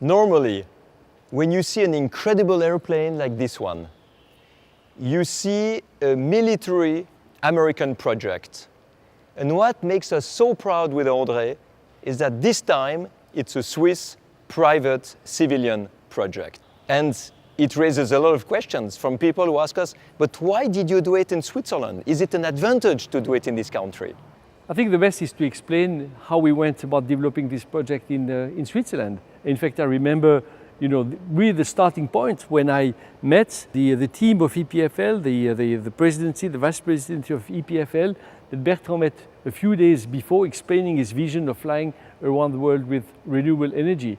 Normally, when you see an incredible airplane like this one, you see a military American project. And what makes us so proud with André is that this time it's a Swiss private civilian project. And it raises a lot of questions from people who ask us, but why did you do it in Switzerland? Is it an advantage to do it in this country? I think the best is to explain how we went about developing this project in Switzerland. In fact, I remember, really the starting point when I met the team of EPFL, the presidency, the vice presidency of EPFL, that Bertrand met a few days before, explaining his vision of flying around the world with renewable energy.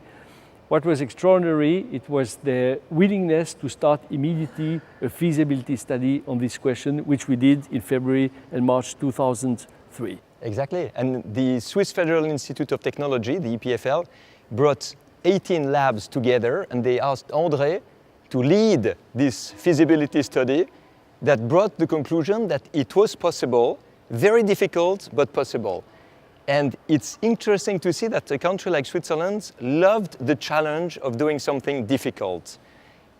What was extraordinary, it was their willingness to start immediately a feasibility study on this question, which we did in February and March 2003. Exactly, and the Swiss Federal Institute of Technology, the EPFL, brought 18 labs together, and they asked André to lead this feasibility study that brought the conclusion that it was possible, very difficult, but possible. And it's interesting to see that a country like Switzerland loved the challenge of doing something difficult.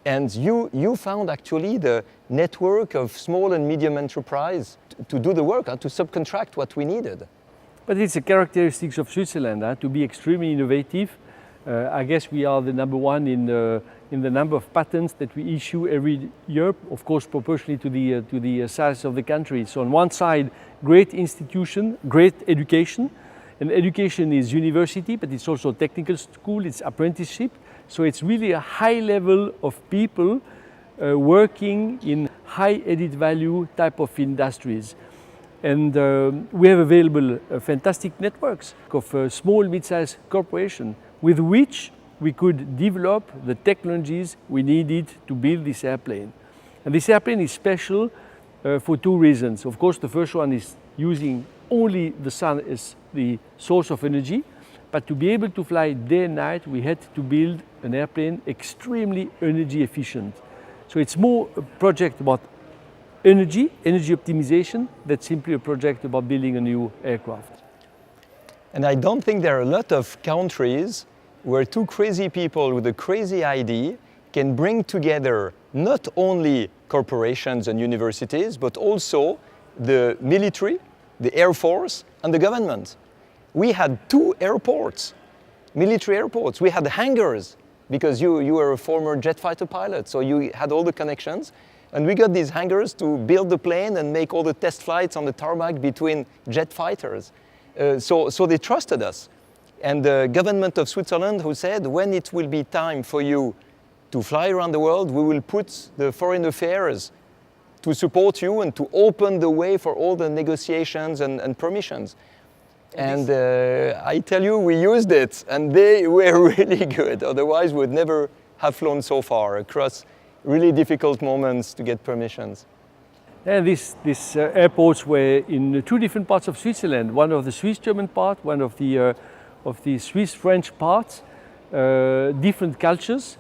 And you found actually the network of small and medium enterprise to do the work, to subcontract what we needed. But it's a characteristic of Switzerland, to be extremely innovative. I guess we are the number one in the number of patents that we issue every year, of course proportionally to the size of the country. So on one side, great institution, great education. And education is university, but it's also technical school, it's apprenticeship. So it's really a high level of people working in high added value type of industries. And we have available fantastic networks of small, mid-sized corporations with which we could develop the technologies we needed to build this airplane. And this airplane is special for two reasons. Of course, the first one is using only the sun as the source of energy, but to be able to fly day and night, we had to build an airplane extremely energy efficient. So it's more a project about energy optimization, than simply a project about building a new aircraft. And I don't think there are a lot of countries where two crazy people with a crazy idea can bring together not only corporations and universities, but also the military, the Air Force, and the government. We had two airports, military airports. We had hangars, because you were a former jet fighter pilot, so you had all the connections. And we got these hangars to build the plane and make all the test flights on the tarmac between jet fighters. So they trusted us. And the government of Switzerland who said, when it will be time for you to fly around the world, we will put the foreign affairs to support you and to open the way for all the negotiations and permissions. And I tell you, we used it, and they were really good. Otherwise, we would never have flown so far across really difficult moments to get permissions. And these airports were in two different parts of Switzerland. One of the Swiss-German part, one of the Swiss-French parts, different cultures.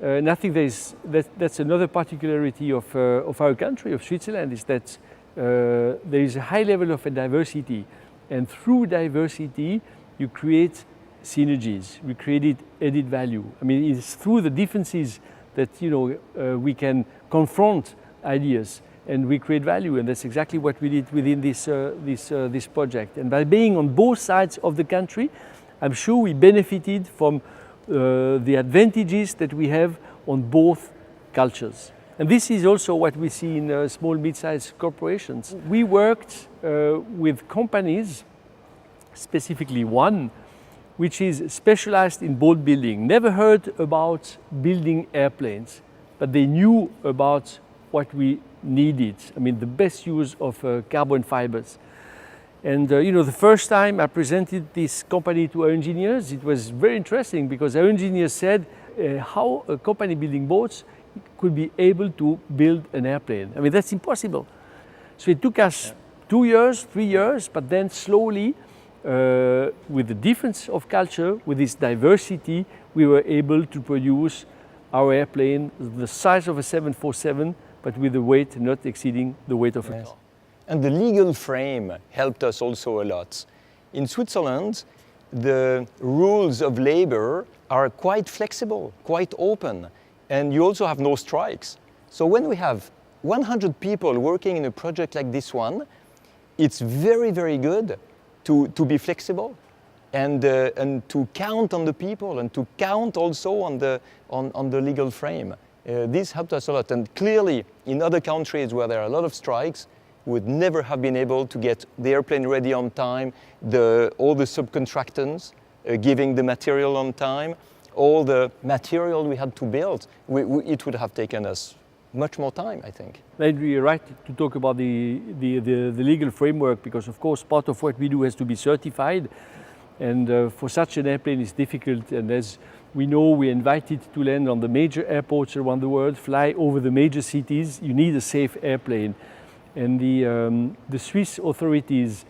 And I think that's another particularity of our country, of Switzerland, is that there is a high level of diversity. And through diversity, you create synergies, we create added value. I mean, it's through the differences that we can confront ideas and we create value, and that's exactly what we did within this project. And by being on both sides of the country, I'm sure we benefited from the advantages that we have on both cultures. And this is also what we see in small, mid-sized corporations. We worked with companies, specifically one, which is specialized in boat building. Never heard about building airplanes, but they knew about what we needed. I mean, the best use of carbon fibers. And the first time I presented this company to our engineers, it was very interesting because our engineers said how a company building boats could be able to build an airplane. I mean, that's impossible. So it took us 2 years, 3 years, but then slowly, with the difference of culture, with this diversity, we were able to produce our airplane the size of a 747, but with a weight not exceeding the weight of a car. And the legal frame helped us also a lot. In Switzerland, the rules of labor are quite flexible, quite open, and you also have no strikes. So when we have 100 people working in a project like this one, it's very, very good to be flexible and to count on the people and to count also on the legal frame. This helped us a lot, and clearly in other countries where there are a lot of strikes, we would never have been able to get the airplane ready on time, all the subcontractors giving the material on time, all the material we had to build, it would have taken us much more time, I think. You're right to talk about the legal framework, because of course part of what we do has to be certified, and for such an airplane it's difficult, and as we know, we're invited to land on the major airports around the world, fly over the major cities. You need a safe airplane. And the Swiss authorities,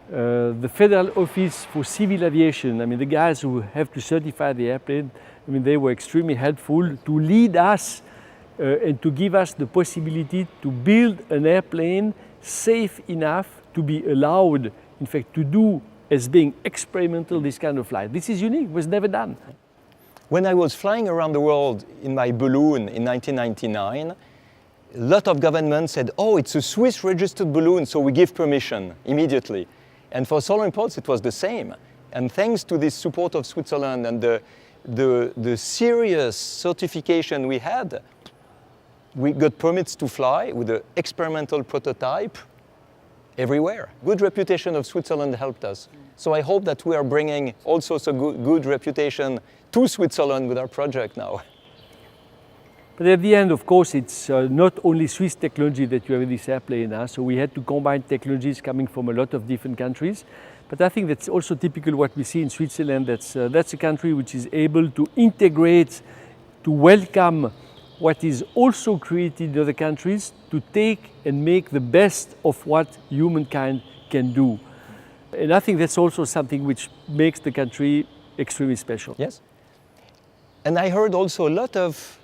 the Federal Office for Civil Aviation, I mean the guys who have to certify the airplane, I mean they were extremely helpful to lead us and to give us the possibility to build an airplane safe enough to be allowed, in fact, to do as being experimental this kind of flight. This is unique, it was never done. When I was flying around the world in my balloon in 1999, a lot of governments said, oh, it's a Swiss registered balloon, so we give permission immediately. And for Solar Impulse, it was the same. And thanks to this support of Switzerland and the serious certification we had, we got permits to fly with an experimental prototype everywhere. Good reputation of Switzerland helped us. So I hope that we are bringing also a good reputation to Switzerland with our project now. But at the end, of course, it's not only Swiss technology that you have in this airplane. So we had to combine technologies coming from a lot of different countries. But I think that's also typical what we see in Switzerland. That's a country which is able to integrate, to welcome what is also created in other countries, to take and make the best of what humankind can do. And I think that's also something which makes the country extremely special. Yes. And I heard also a lot of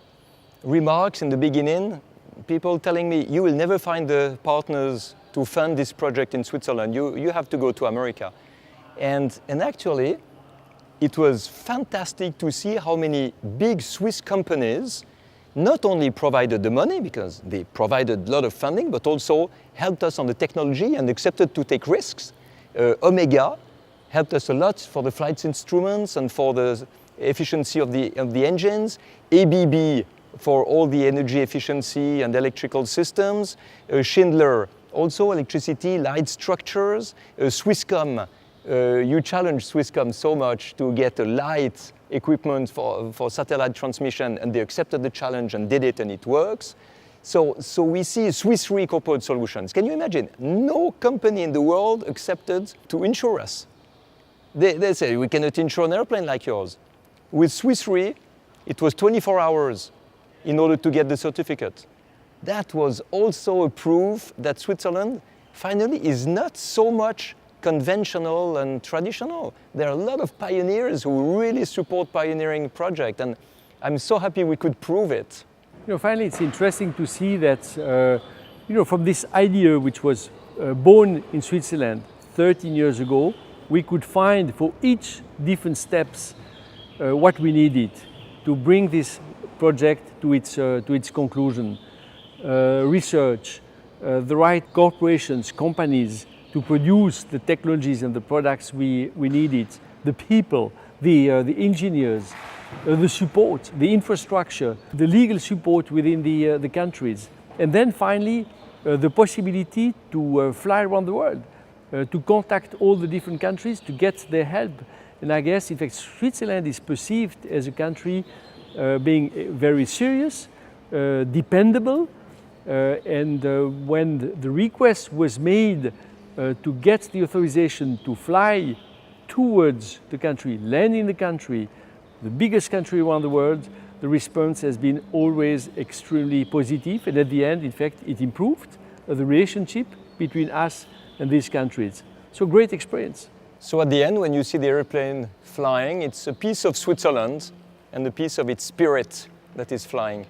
remarks in the beginning, people telling me, you will never find the partners to fund this project in Switzerland. You have to go to America. And actually, it was fantastic to see how many big Swiss companies not only provided the money, because they provided a lot of funding, but also helped us on the technology and accepted to take risks. Omega helped us a lot for the flight instruments and for the efficiency of the engines. ABB for all the energy efficiency and electrical systems. Schindler, also electricity, light structures. Swisscom, you challenged Swisscom so much to get a light equipment for satellite transmission, and they accepted the challenge and did it, and it works. So we see Swiss Re corporate solutions. Can you imagine? No company in the world accepted to insure us. They say, we cannot insure an airplane like yours. With Swiss Re, it was 24 hours in order to get the certificate. That was also a proof that Switzerland finally is not so much conventional and traditional. There are a lot of pioneers who really support pioneering projects, and I'm so happy we could prove it. Finally, it's interesting to see that, from this idea which was born in Switzerland 13 years ago, we could find for each different steps what we needed to bring this project to its conclusion. Research, the right corporations, companies to produce the technologies and the products we needed, the people, the engineers, the support, the infrastructure, the legal support within the countries. And then finally, the possibility to fly around the world, to contact all the different countries to get their help. And I guess, in fact, Switzerland is perceived as a country being very serious, dependable, and when the request was made to get the authorization to fly towards the country, land in the country, the biggest country around the world, the response has been always extremely positive, and at the end, in fact, it improved the relationship between us and these countries. So great experience. So at the end, when you see the airplane flying, it's a piece of Switzerland and a piece of its spirit that is flying.